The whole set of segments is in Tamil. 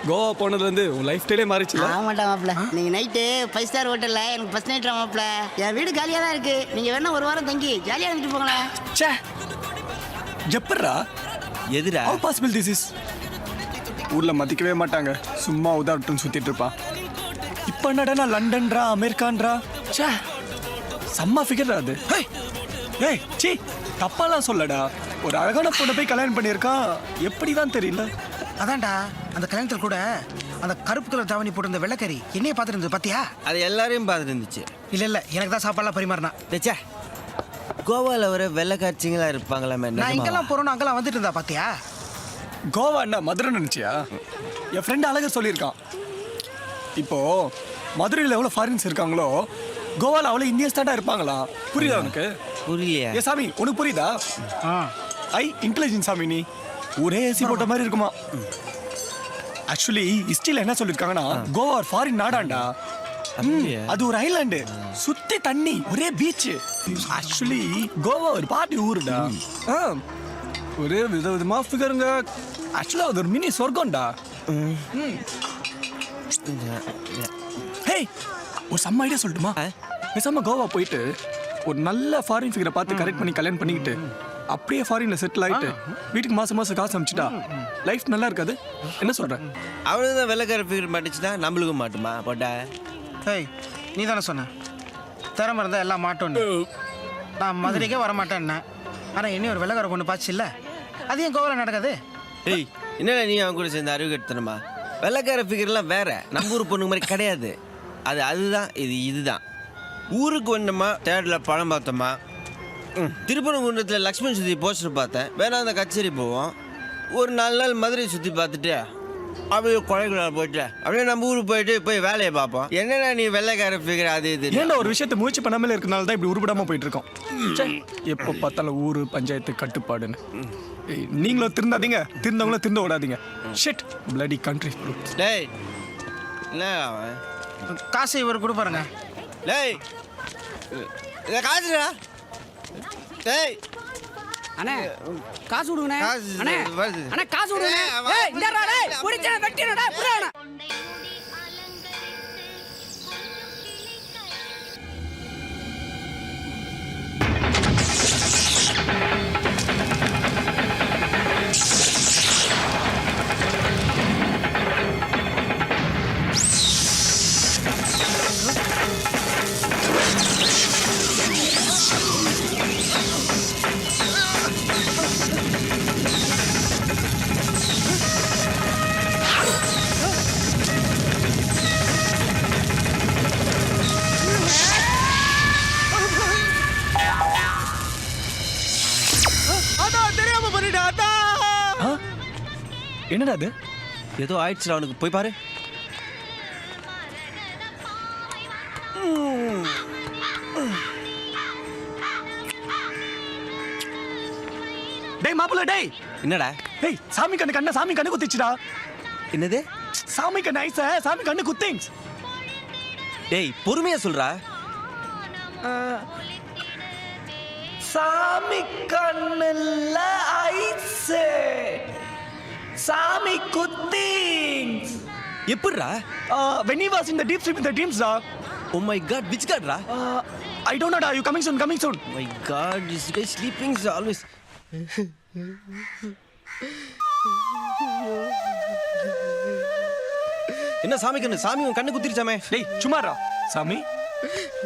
கோவா போனதுலேருந்து உன் லைஃப் ஸ்டைலே மாறிச்சுல. ஆமாட்டா மாப்பிள்ள, நீங்க நைட்டு 5 ஸ்டார் ஹோட்டல்ல எனக்கு ஃபர்ஸ்ட் நைட் மாப்பிள்ள. என் வீடு காலியா தான் இருக்கு, நீங்க வேணா ஒரு வாரம் தங்கி ஜாலியா இருந்துட்டு போங்களேன். ச்சே, எப்பட்றா? எதுடா? how possible this is? ஊர்ல மதிக்கவே மாட்டாங்க, சும்மா உதாரணம் சுத்திட்டு இருப்பான். இப்போ என்னடா லண்டன்ரா அமெரிக்கான்றா. ச்சே, செம்ம ஃபிகர்டா அது. ஏய் சீ, தப்பாலாம் சொல்லடா. ஒரு அழகான பொண்ணை போய் கல்யாணம் பண்ணியிருக்கான், எப்படிதான் தெரியல. அதான்டா அந்த கல்யாணத்தில் கூட அந்த கருப்பு கலர் தாவணி போட்டு இந்த வெள்ளைக்கறி என்னைய பார்த்துட்டு இருந்தது பாத்தியா? அது எல்லாரையும் பார்த்துட்டு இருந்துச்சு. இல்ல எனக்கு தான் சாப்பாடுலாம் பரிமாறினா. தேச்சா கோவாவில் வர வெள்ளைக்காட்சிங்களா இருப்பாங்களாமே. நான் இங்கெல்லாம் போறோன்னு அங்கெல்லாம் வந்துட்டு இருந்தா பாத்தியா? கோவா என்ன மதுரை நினைச்சியா? என் ஃப்ரெண்ட் அழகர் சொல்லியிருக்கான். இப்போ மதுரையில் எவ்வளோ ஃபாரின்ஸ் இருக்காங்களோ கோவாவில் அவ்வளோ இந்தியன்ஸ் தாண்டா இருப்பாங்களா. புரியுதா உனக்கு? புரியலையா? ஏ சாமி, உனக்கு புரியுதா? இன்டெலிஜென்ட் சாமி, நீ ஒரே ஏசி போட்ட மாதிரி இருக்குமா. ஆக்சுவலி ஹிஸ்டரியில் என்ன சொல்லியிருக்காங்கன்னா கோவா ஒரு ஃபாரின் நாடாண்டா. அது ஒரு ஐலாண்டு, சுத்தி தண்ணி, ஒரே பீச். ஆக்சுவலி கோவா ஒரு பாட்டி ஊருடா. ஒரே விதவிதமா ஃபிகருங்க. ஆக்சுவலா அது ஒரு மினி சொர்க்கம்டா. ஹே, ஒரு செம்ம ஐடியா சொல்லட்டுமா? பேசாம கோவா போயிட்டு ஒரு நல்ல ஃபாரின் ஃபிகரை பார்த்து கரெக்ட் பண்ணி கல்யாணம் பண்ணிக்கிட்டு அப்படியே ஃபாரின்ல செட்டில் ஆயிட்டு வீட்டுக்கு மாசம் மாசம் காசு அனுப்பிச்சிட்டா லைஃப் நல்லா இருக்காது? என்ன சொல்ற? அவனுக்கு தான் வெள்ளைக்கார ஃபிகர் மாட்டுச்சுன்னா நம்மளுக்கும் மாட்டுமா போட்டா? ஏய், நீ தானே சொன்ன திறமை இருந்தா எல்லாம் மாட்டோன்னு. நான் மதுரைக்கே வரமாட்டேன்னா, ஆனா என்ன ஒரு வெள்ளைக்கார பொண்ணு பாச்சு இல்ல, அது ஏன் கோவால நடக்காது? ஏய், என்னடா நீ அவன் கூட சேர்ந்து அறிவு கெடுத்தனமா? வெள்ளைக்கார ஃபிகர்லாம் வேற, நம்ம ஊர் பொண்ணுங்க மாதிரி கிடையாது. அதுதான் இதுதான். ஊருக்கு வந்தோமா, தேட்டரில் படம் பார்த்தோமா, திருப்பரங்குன்றத்தில் லக்ஷ்மண் சுற்றி போஸ்டர் பார்த்தேன், வேணா அந்த கச்சேரி போவோம், ஒரு 4 நாள் மதுரை சுற்றி பார்த்துட்டு அப்படியே கொடைக்குள்ளார் போயிட்டு அப்படியே நம்ம ஊருக்கு போயிட்டு போய் வேலையை பார்ப்போம். என்னடா நீ வெள்ளைக்கார ஃபிகர் அது இது? ஏன்னா ஒரு விஷயத்தை முயற்சி பண்ணாமலே இருக்கனால தான் இப்படி உருப்படாம போயிட்டு இருக்கோம். எப்போ பார்த்தாலும் ஊரு பஞ்சாயத்து கட்டுப்பாடுன்னு. நீங்களும் திருந்தாதீங்க, திருந்தவங்களும் திருந்த விடாதீங்க. Shit bloody country. டேய், என்ன அவன் காசு இவர் கொடுப்பாருங்க. டேய், இதை காசுடா. டேய் அண்ணே, காசு விடுங்கண்ணே. காசு அண்ணே, வருது. அண்ணே காசு விடுங்கண்ணே. ஏய், இந்தாடா டேய், புடிச்சா வெட்டிடா புறாடா. என்னடா அது? ஏதோ ஆயிடுச்சுடா அவனுக்கு, போய் பாரு. டேய் மாப்பிள்ள, டேய் என்னடா? டேய், சாமி கண்ணு குத்திச்சுடா. என்னது? சாமி கண்ணு ஐச, சாமி கண்ணு குத்திங்ஸ். டேய் பொறுமையா சொல்றா. சாமி கண்ணுல ஐஸ், சாமி குத்திங்ஸ். எப்படிடா? when he was in the deep sleep in the dreams da. Oh my god, which god ra? I don't know da, you coming soon. Oh my god, this guy sleeping is always. என்ன சாமி கண்ணு? சாமி உன் கண்ணு குத்திருச்சாமே. டேய் சும்மாரா சாமி.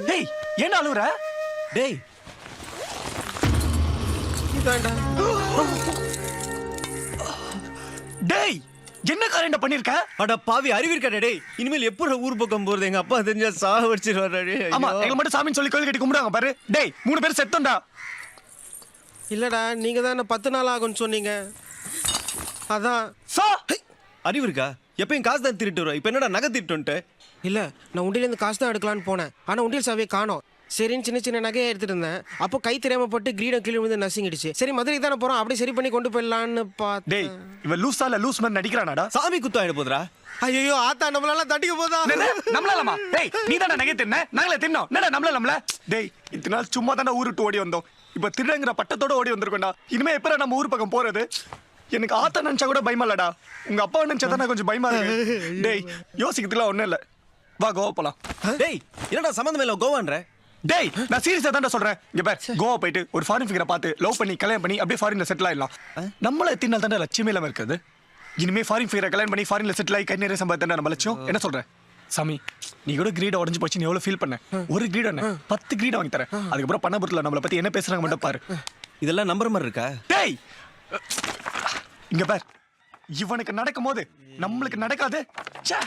டேய் ஏன் அழுவுற? டேய் டேய் என்ன காரியண்டா பண்ணிருக்க? அட பாவி, அறிவிருக்கடா டேய். இனிமேல் எப்போ ஊர் பக்கம் போறது? எங்க அப்பா தெரிஞ்சா சாக வச்சிருவாரா டேய். ஆமா, எங்க மட்டும் சாமின்னு சொல்லி கோயில் கட்டி கும்பிடுவாங்க பாரு. டேய் 3 பேர் செத்தோம்டா. இல்லடா, நீங்க தானே 10 நாள் ஆகும்னு சொன்னீங்க, அதான். அறிவு இருக்கா? எப்பயும் காசு தான் திருட்டு வரும், இப்போ என்னடா நகை திருட்டு? இல்ல, நான் உண்டியிலேருந்து காசு தான் எடுக்கலான்னு போனேன், ஆனா உண்டியல் சாவியை காணோம். சரின்னு சின்ன சின்ன நகையை எடுத்துட்டு இருந்தேன். அப்போ கை தெரியாம போட்டு கிரீடம் கீழே விழுந்து நசிங்கிடுச்சு. சரி மதுரைக்கு தானே போறோம், அப்படியே சரி பண்ணி கொண்டு போயிடலான்னு பார்த்தேன். டேய் இவன் லூஸால லூஸ் மாதிரி நடிக்கிறானாடா. சாமி குத்தம் ஆயிட போதுடா. ஐயோ ஆத்தா, நம்மளால தட்டிக்க போதா? நம்மளாலமா? டேய் நீ தானே நகை தின்ன, நாங்களே தின்னோம். என்னடா நம்மள? டேய் இத்தனை நாள் சும்மா தானே ஊருட்டு ஓடி வந்தோம், இப்ப திருடங்கிற பட்டத்தோட ஓடி வந்திருக்கோம்டா. இனிமே எப்ப நம்ம ஊர் பக்கம் போறது? எனக்கு ஆத்த நினைச்சா கூட பயமா இல்லடா. உங்க அப்பா நினைச்சா தானே கொஞ்சம் பயமா இருக்கு. டேய் யோசிக்கிறதுக்குலாம் ஒண்ணும் இல்ல. வா கோவா போலாம். டேய் என்னடா சம்மந்தம் இல்லை கோவான்ற? டேய் நான் சீரியஸா தான் சொல்றேன். இங்க பார், கோவா போயிட்டு ஒரு ஃபாரின் ஃபிகரை பார்த்து லவ் பண்ணி கல்யாணம் பண்ணி அப்படியே ஃபாரின்ல செட்டில் ஆயிடலாம். நம்மள எத்தனை நாள் தானே லட்சியமே இல்லாம இருக்குது. இனிமே ஃபாரின் ஃபிகரை கல்யாணம் பண்ணி ஃபாரின்ல செட்டில் ஆகி கை நிறைய சம்பாதித்தா நம்ம லட்சியம். என்ன சொல்றேன் சாமி? நீ கூட கிரீட உடஞ்சு போச்சு, நீ எவ்வளவு ஃபீல் பண்ண? ஒரு கிரீட என்ன 10 கிரீட வாங்கி தரேன். அதுக்கப்புறம் பண்ணபுரத்துல நம்மளை பத்தி என்ன பேசுறாங்க மட்டும் பாரு. இதெல்லாம் நம்புற மாதிரி இருக்கா? டேய் இங்க பார், இவனுக்கு நடக்கும் போது நம்மளுக்கு நடக்காது. ச்சே.